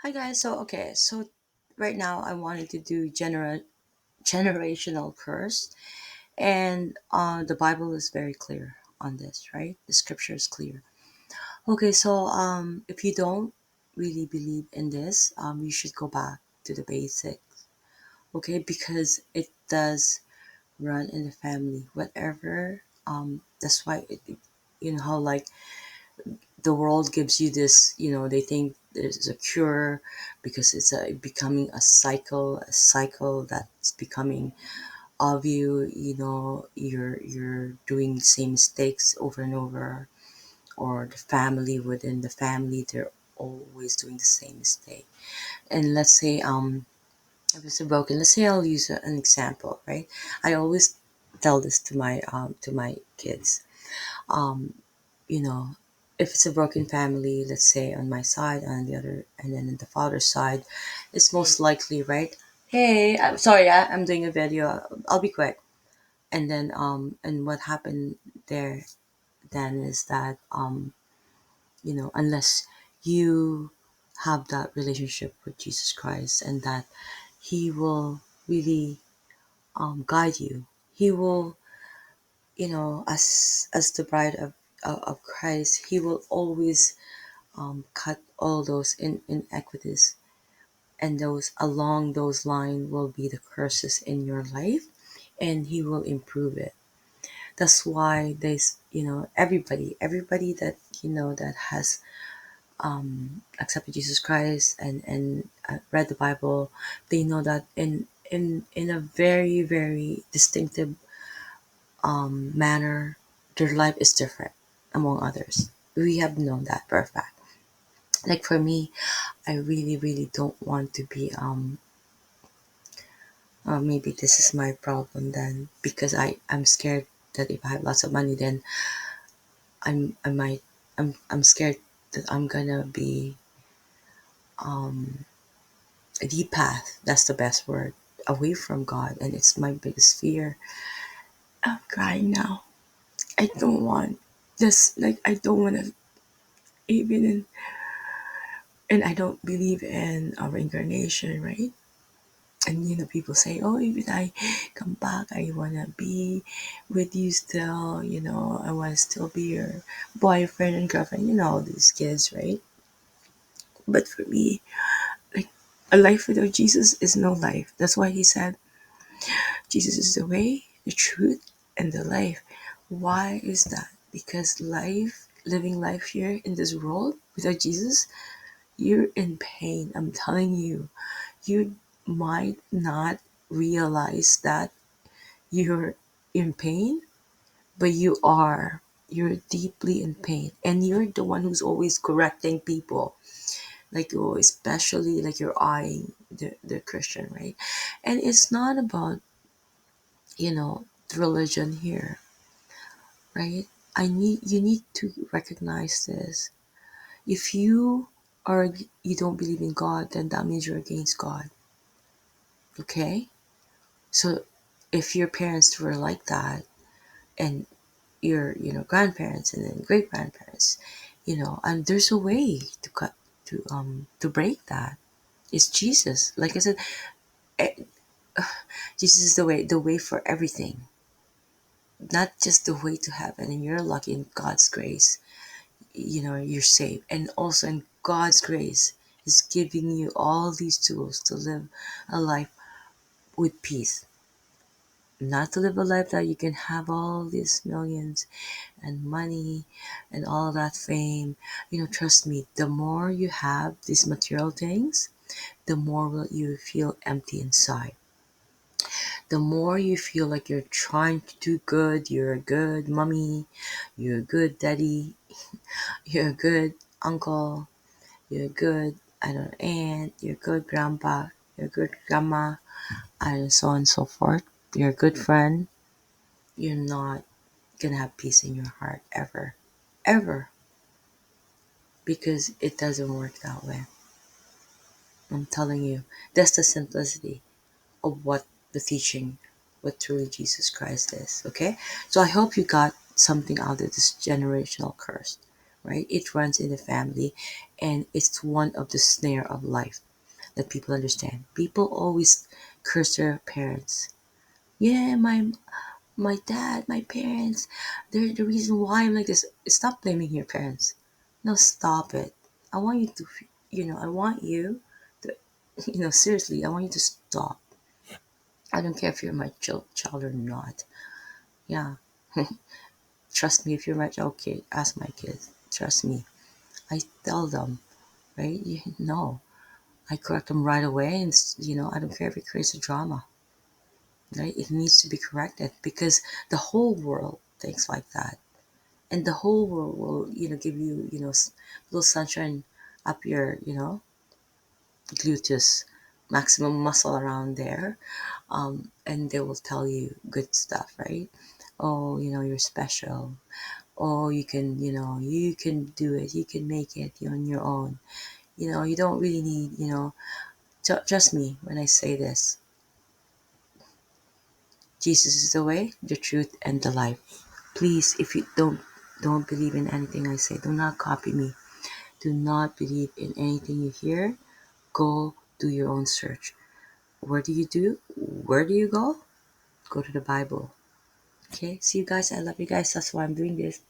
Hi guys. So right now I wanted to do generational curse, and the Bible is very clear on this, right? The Scripture is clear. Okay, so if you don't really believe in this, you should go back to the basics, okay? Because it does run in the family, whatever. That's why you know how like the world gives you this, they think there's a cure because it's becoming a cycle that's becoming of you. You're doing the same mistakes over and over, or the family within the family, they're always doing the same mistake. And let's say if it's a broken, let's say I'll use an example, right? I always tell this to my kids. um you know, if it's a broken family, let's say on my side, on the other, and then on the father's side, it's most likely, right? Hey, I'm sorry, I'm doing a video. I'll be quick. And then, and what happened there then is that, unless you have that relationship with Jesus Christ, and that He will really guide you, He will, as the bride of Christ, He will always cut all those inequities, and those along those lines will be the curses in your life, and He will improve it. That's why everybody that that has accepted Jesus Christ and read the Bible, they know that in a very very distinctive manner, their life is different among others. We have known that for a fact. Like for me, I really, really don't want to be maybe this is my problem then, because I'm scared that if I have lots of money, then I might I'm scared that I'm gonna be the path, that's the best word, away from God, and it's my biggest fear. I'm crying now. I don't want this, like I don't want to even and I don't believe in reincarnation, right? And people say, oh, even I come back, I want to be with you still, I want to still be your boyfriend and girlfriend, these kids, right? But for me, like, a life without Jesus is no life. That's why He said Jesus is the way, the truth, and the life. Why is that? Because living life here in this world without Jesus, you're in pain. I'm telling you, you might not realize that you're in pain, but you are. You're deeply in pain, and you're the one who's always correcting people, like, oh, especially like you're eyeing the Christian, right? And it's not about the religion here, right? You need to recognize this. If you don't believe in God, then that means you're against God. Okay? So if your parents were like that, and your grandparents and then great grandparents, and there's a way to break that. It's Jesus. Like I said, eh, Jesus is the way for everything, not just the way to heaven. And you're lucky in God's grace, you're saved, and also in God's grace is giving you all these tools to live a life with peace, not to live a life that you can have all these millions and money and all that fame. Trust me, the more you have these material things, the more will you feel empty inside. The more you feel like you're trying to do good, you're a good mommy, you're a good daddy, you're a good uncle, you're a good, I don't know, aunt, you're a good grandpa, you're a good grandma, and so on and so forth. You're a good friend. You're not gonna have peace in your heart ever. Ever. Because it doesn't work that way. I'm telling you. That's the simplicity of what the teaching, what truly Jesus Christ is. Okay? So I hope you got something out of this generational curse. right? It runs in the family, and it's one of the snare of life that people understand. People always curse their parents. Yeah, my dad, my parents, they're the reason why I'm like this. Stop blaming your parents. No, stop it. I want you to, I want you to, seriously, I want you to stop. I don't care if you're my child or not. Yeah, trust me. If you're my child, okay, ask my kids. Trust me. I tell them, right? No, I correct them right away, and I don't care if it creates a drama, right? It needs to be corrected because the whole world thinks like that, and the whole world will, give you, little sunshine up your, gluteus, maximum muscle around there, and they will tell you good stuff, right? Oh, you're special. Oh, you can do it. You can make it. You're on your own. You don't really need, trust me when I say this. Jesus is the way, the truth, and the life. Please, if you don't believe in anything I say, do not copy me. Do not believe in anything you hear. Go do your own search. Where do you do? Where do you go? Go to the Bible. Okay. See you guys. I love you guys. That's why I'm doing this.